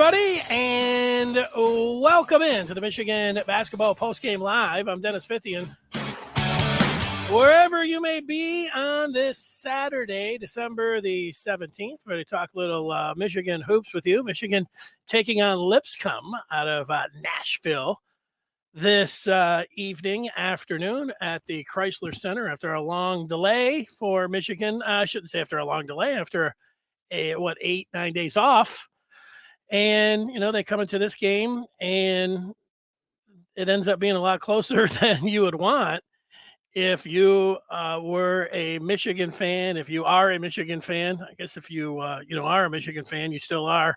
everybody, and welcome in to the Michigan Basketball Postgame Live. I'm Dennis Fithian. Wherever you may be on this Saturday, December the 17th, we're going to talk a little Michigan hoops with you. Michigan taking on Lipscomb out of Nashville this afternoon at the Chrysler Center after a long delay for Michigan. I shouldn't say after a long delay, after 8-9 days off. And, they come into this game and it ends up being a lot closer than you would want if you were a Michigan fan. If you are a Michigan fan, I guess if you, are a Michigan fan, you still are.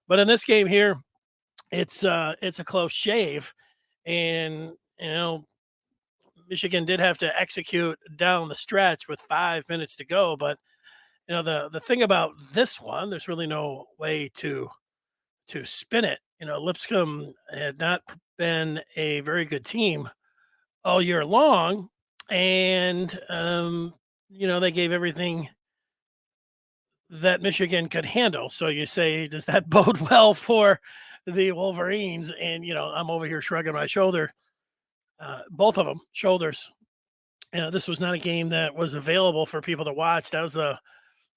But in this game here, it's a close shave. And, Michigan did have to execute down the stretch with 5 minutes to go. But, the thing about this one, there's really no way to spin it. Lipscomb had not been a very good team all year long. And, they gave everything that Michigan could handle. So you say, does that bode well for the Wolverines? And, I'm over here shrugging my shoulder, both of them shoulders. This was not a game that was available for people to watch. That was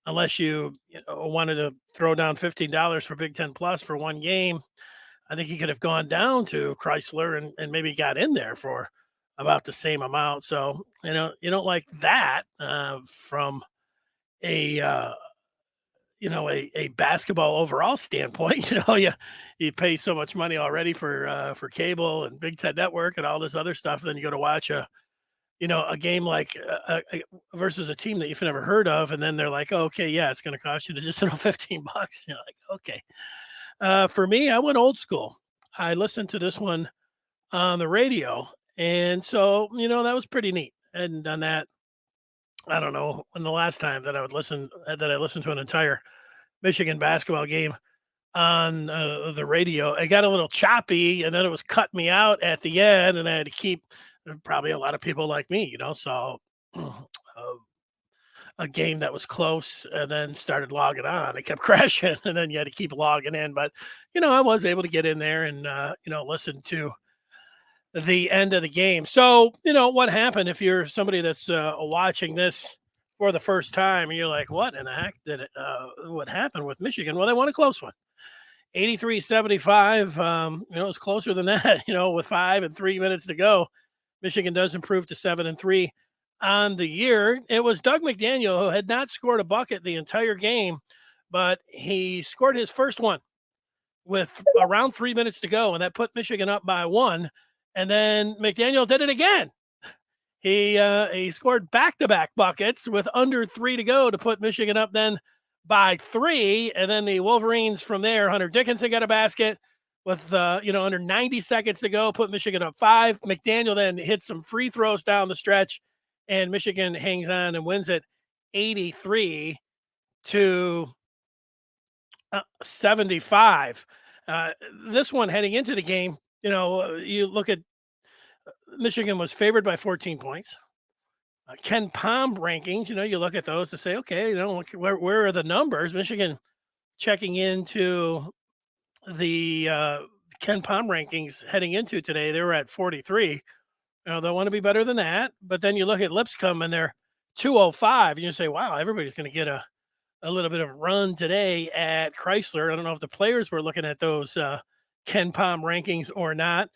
unless you wanted to throw down $15 for Big Ten Plus for one game. I think you could have gone down to Chrysler and maybe got in there for about the same amount. So, you don't like that from a basketball overall standpoint. You pay so much money already for cable and Big Ten Network and all this other stuff. Then you go to watch a game like versus a team that you've never heard of. And then they're like, oh, okay, yeah, it's going to cost you just $15. You're like, okay. For me, I went old school. I listened to this one on the radio. And so, that was pretty neat. I hadn't done that. I don't know when the last time that I listened to an entire Michigan basketball game on the radio. It got a little choppy, and then it was cutting me out at the end, and I had to keep. Probably a lot of people like me, saw a game that was close and then started logging on. It kept crashing, and then you had to keep logging in. But, I was able to get in there and, listen to the end of the game. So, what happened if you're somebody that's watching this for the first time and you're like, what in the heck what happened with Michigan? Well, they won a close one. 83-75, it was closer than that, with 5 and 3 minutes to go. Michigan does improve to 7-3 on the year. It was Doug McDaniel who had not scored a bucket the entire game, but he scored his first one with around 3 minutes to go, and that put Michigan up by 1. And then McDaniel did it again. He scored back-to-back buckets with under 3 to go to put Michigan up then by 3. And then the Wolverines from there, Hunter Dickinson got a basket with, under 90 seconds to go, put Michigan up 5. McDaniel then hit some free throws down the stretch, and Michigan hangs on and wins it 83-75. This one heading into the game, you look at Michigan was favored by 14 points. Ken Pom rankings, you look at those to say, okay, where are the numbers? Michigan checking into the Ken Pom rankings heading into today, they were at 43. They want to be better than that. But then you look at Lipscomb and they're 205, and you say, wow, everybody's going to get a little bit of a run today at Chrysler. I don't know if the players were looking at those Ken Pom rankings or not.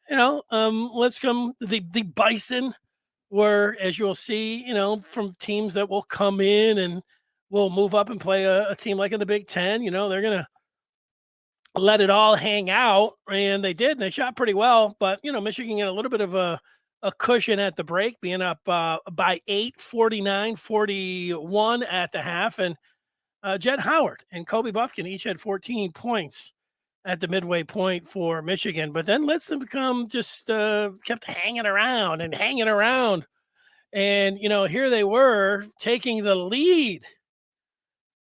Lipscomb, the Bison were, as you'll see, from teams that will come in and will move up and play a team like in the Big Ten. They're going to let it all hang out, and they did, and they shot pretty well. But, Michigan got a little bit of a cushion at the break, being up by 8, 49-41 at the half. And Jed Howard and Kobe Buffkin each had 14 points at the midway point for Michigan. But then Lipscomb just kept hanging around. And, here they were taking the lead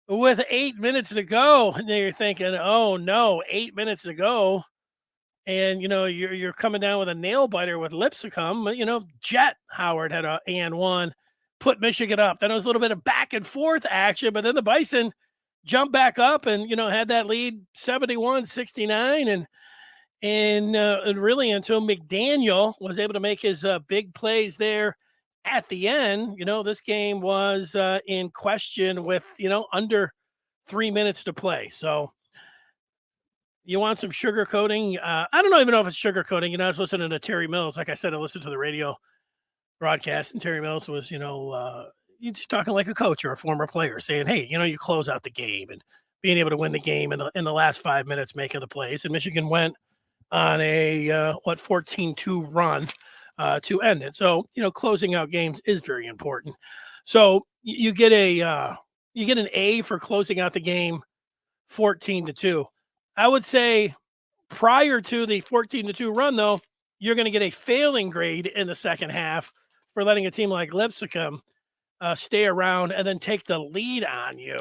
with 8 minutes to go. And you're thinking, oh, no, 8 minutes to go. And, you're coming down with a nail biter with Lipscomb. But, Jet Howard had a and one, put Michigan up. Then it was a little bit of back and forth action. But then the Bison jumped back up and, had that lead 71-69. And really until McDaniel was able to make his big plays there at the end, this game was in question with, under 3 minutes to play. So you want some sugar coating? I don't even know if it's sugar coating. I was listening to Terry Mills. Like I said, I listened to the radio broadcast, and Terry Mills was, you just talking like a coach or a former player, saying, "Hey, you close out the game and being able to win the game in the last 5 minutes, making the plays." And Michigan went on a 14-2 run to end it. So closing out games is very important. So you get an A for closing out the game 14-2. I would say prior to the 14-2 run, though, you're going to get a failing grade in the second half for letting a team like Lipscomb stay around and then take the lead on you.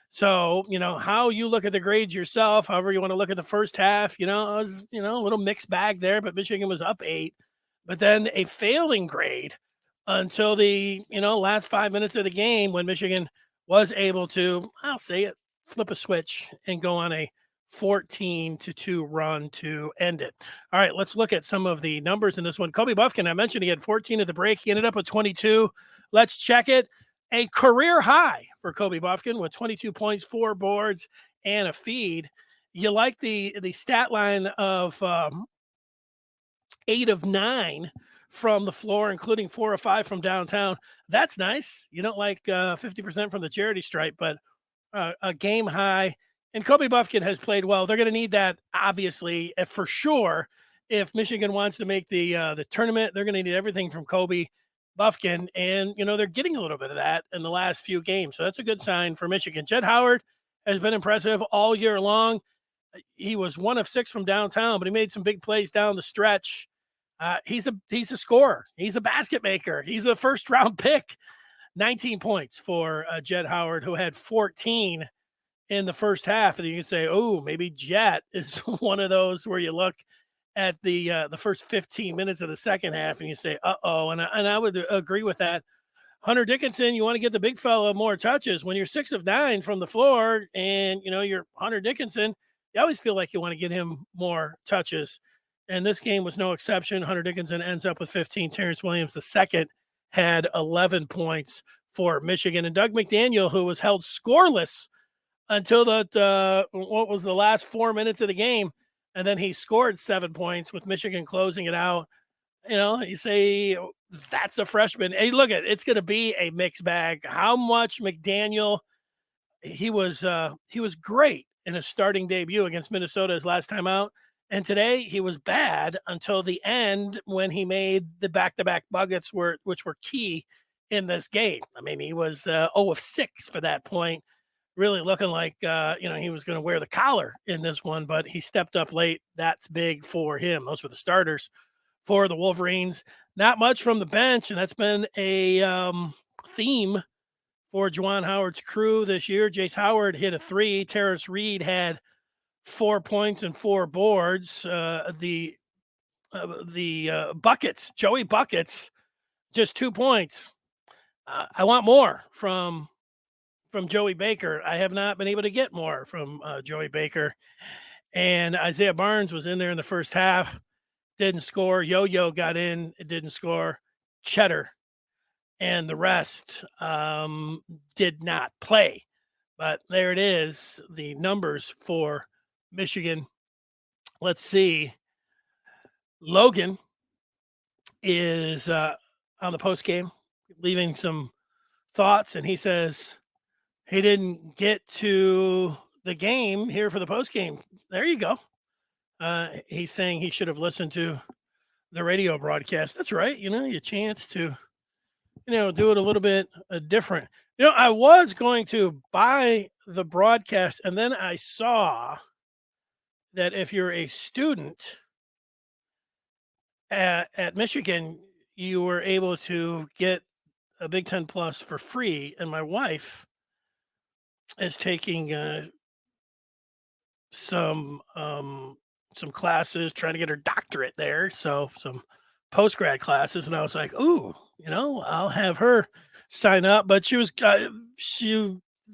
So, how you look at the grades yourself, however you want to look at the first half, it was, a little mixed bag there, but Michigan was up 8. But then a failing grade until the, last 5 minutes of the game when Michigan was able to, I'll say it, flip a switch and go on a 14-2 run to end it. All right, let's look at some of the numbers in this one. Kobe Buffkin, I mentioned he had 14 at the break. He ended up with 22. Let's check it. A career high for Kobe Buffkin with 22 points, 4 boards, and a feed. You like the stat line of 8 of 9 from the floor, including 4 of 5 from downtown. That's nice. You don't like 50% from the charity stripe, but a game high. And Kobe Buffkin has played well. They're going to need that, obviously, for sure. If Michigan wants to make the tournament, they're going to need everything from Kobe Buffkin. And, they're getting a little bit of that in the last few games. So that's a good sign for Michigan. Jed Howard has been impressive all year long. He was 1 of 6 from downtown, but he made some big plays down the stretch. He's a scorer. He's a basket maker. He's a first-round pick. 19 points for Jed Howard, who had 14 in the first half. And you can say, oh, maybe Jet is one of those where you look at the first 15 minutes of the second half and you say, uh-oh. And I would agree with that. Hunter Dickinson, you want to get the big fella more touches. When you're 6 of 9 from the floor and, you're Hunter Dickinson, you always feel like you want to get him more touches. And this game was no exception. Hunter Dickinson ends up with 15. Terrence Williams, the second, had 11 points for Michigan. And Doug McDaniel, who was held scoreless until what was the last 4 minutes of the game, and then he scored 7 points with Michigan closing it out. You say that's a freshman. Hey, look it's going to be a mixed bag. How much McDaniel? He was great in his starting debut against Minnesota his last time out, and today he was bad until the end when he made the back-to-back buckets which were key in this game. I mean, he was 0 of 6 for that point. Really looking like, he was going to wear the collar in this one, but he stepped up late. That's big for him. Those were the starters for the Wolverines. Not much from the bench, and that's been a theme for Juwan Howard's crew this year. Jace Howard hit a 3. Terrace Reed had 4 points and 4 boards. The Buckets, Joey Buckets, just 2 points. I want more from Joey Baker. I have not been able to get more from Joey Baker. And Isaiah Barnes was in there in the first half, didn't score. Yo-Yo got in, it didn't score. Cheddar and the rest did not play. But there it is, the numbers for Michigan. Let's see. Logan is on the postgame, leaving some thoughts, and he says he didn't get to the game here for the postgame. There you go. He's saying he should have listened to the radio broadcast. That's right. Your chance to, do it a little bit different. I was going to buy the broadcast, and then I saw that if you're a student at Michigan, you were able to get a Big Ten Plus for free. And my wife is taking some classes, trying to get her doctorate there. So some post-grad classes. And I was like, ooh, I'll have her sign up. But she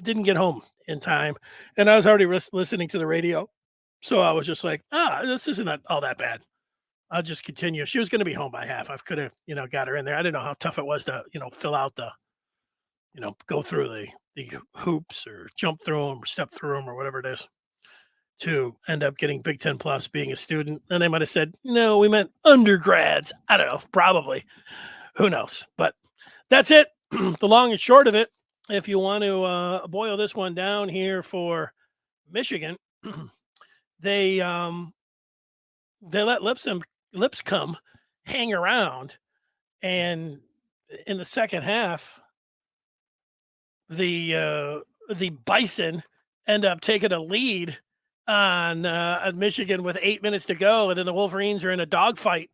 didn't get home in time, and I was already listening to the radio, so I was just like, this isn't all that bad. I'll just continue. She was going to be home by half. I could have, got her in there. I didn't know how tough it was to, fill out the, go through the hoops or jump through them or step through them or whatever it is to end up getting Big Ten Plus being a student. And they might have said, no, we meant undergrads. I don't know, probably. Who knows? But that's it. The long and short of it, if you want to boil this one down here for Michigan, they let Lipscomb hang around, and in the second half, the Bison end up taking a lead on Michigan with 8 minutes to go, and then the Wolverines are in a dogfight,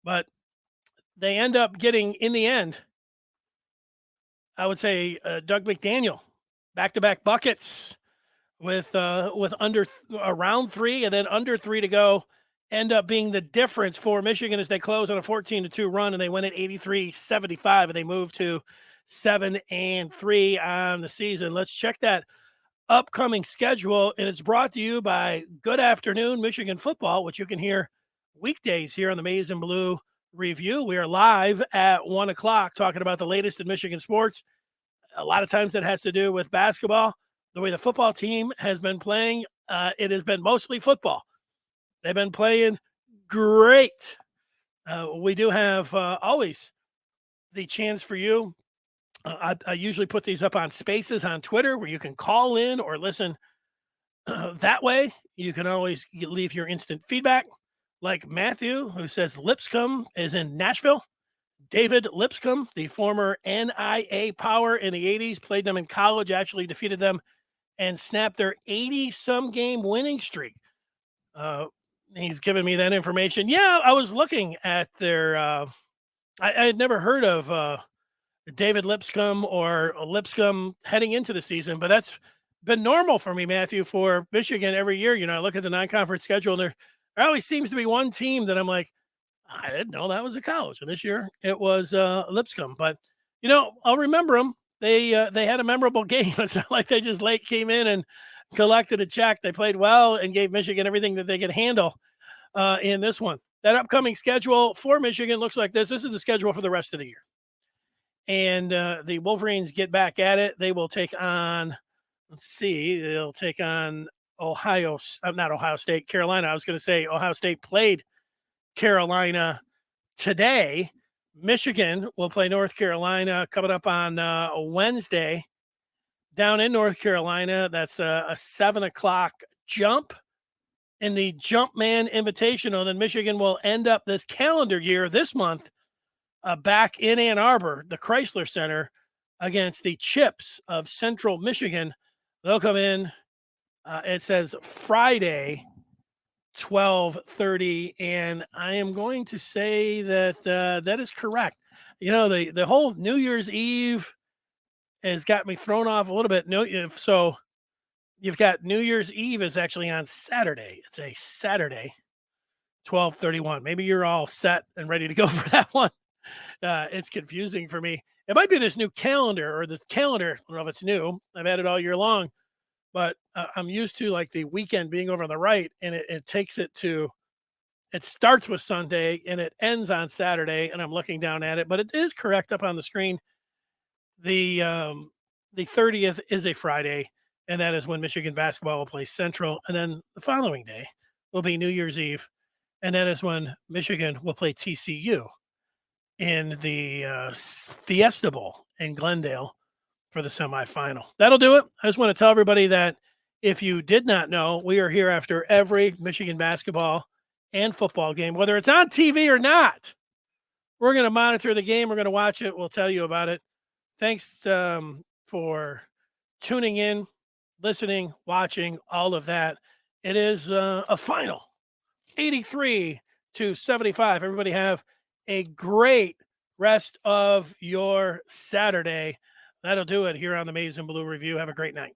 but they end up getting, in the end, I would say Doug McDaniel, back-to-back buckets with around 3 and then under 3 to go, end up being the difference for Michigan as they close on a 14-2 run, and they win at 83-75, and they move to 7-3 on the season. Let's check that upcoming schedule, and it's brought to you by Good Afternoon Michigan Football, which you can hear weekdays here on the Maize and Blue Review. We are live at 1 o'clock talking about the latest in Michigan sports. A lot of times that has to do with basketball. The way the football team has been playing, it has been mostly football. They've been playing great. We do have always the chance for you. I usually put these up on Spaces on Twitter where you can call in or listen that way. You can always leave your instant feedback, like Matthew, who says Lipscomb is in Nashville. David Lipscomb, the former NIA power in the 80s, played them in college, actually defeated them and snapped their 80-some game winning streak. He's given me that information. Yeah, I was looking at their I had never heard of David Lipscomb or Lipscomb heading into the season, but that's been normal for me, Matthew, for Michigan every year. I look at the non-conference schedule, and there always seems to be one team that I'm like, I didn't know that was a college. And this year it was Lipscomb. But, I'll remember them. They had a memorable game. It's not like they just came in and collected a check. They played well and gave Michigan everything that they could handle in this one. That upcoming schedule for Michigan looks like this. This is the schedule for the rest of the year. And the Wolverines get back at it. They will take on, they'll take on not Ohio State, Carolina. I was going to say Ohio State played Carolina today. Michigan will play North Carolina coming up on Wednesday down in North Carolina. That's a 7 o'clock jump in the Jumpman Invitational. Then Michigan will end up this calendar year, this month, back in Ann Arbor, the Chrysler Center, against the Chips of Central Michigan. They'll come in, it says Friday, 12:30, and I am going to say that that is correct. The whole New Year's Eve has got me thrown off a little bit. So you've got New Year's Eve is actually on Saturday. It's a Saturday, 12:31. Maybe you're all set and ready to go for that one. It's confusing for me. It might be this new calendar, or this calendar. I don't know if it's new. I've had it all year long, but I'm used to like the weekend being over on the right, and it takes it to, it starts with Sunday and it ends on Saturday, and I'm looking down at it, but it is correct up on the screen. The 30th is a Friday, and that is when Michigan basketball will play Central, and then the following day will be New Year's Eve, and that is when Michigan will play TCU in the Fiesta Bowl in Glendale for the semifinal. That'll do it. I just want to tell everybody that if you did not know, we are here after every Michigan basketball and football game, whether it's on TV or not. We're going to monitor the game. We're going to watch it. We'll tell you about it. Thanks for tuning in, listening, watching, all of that. It is a final, 83-75. Everybody have a great rest of your Saturday. That'll do it here on the Maize and Blue Review. Have a great night.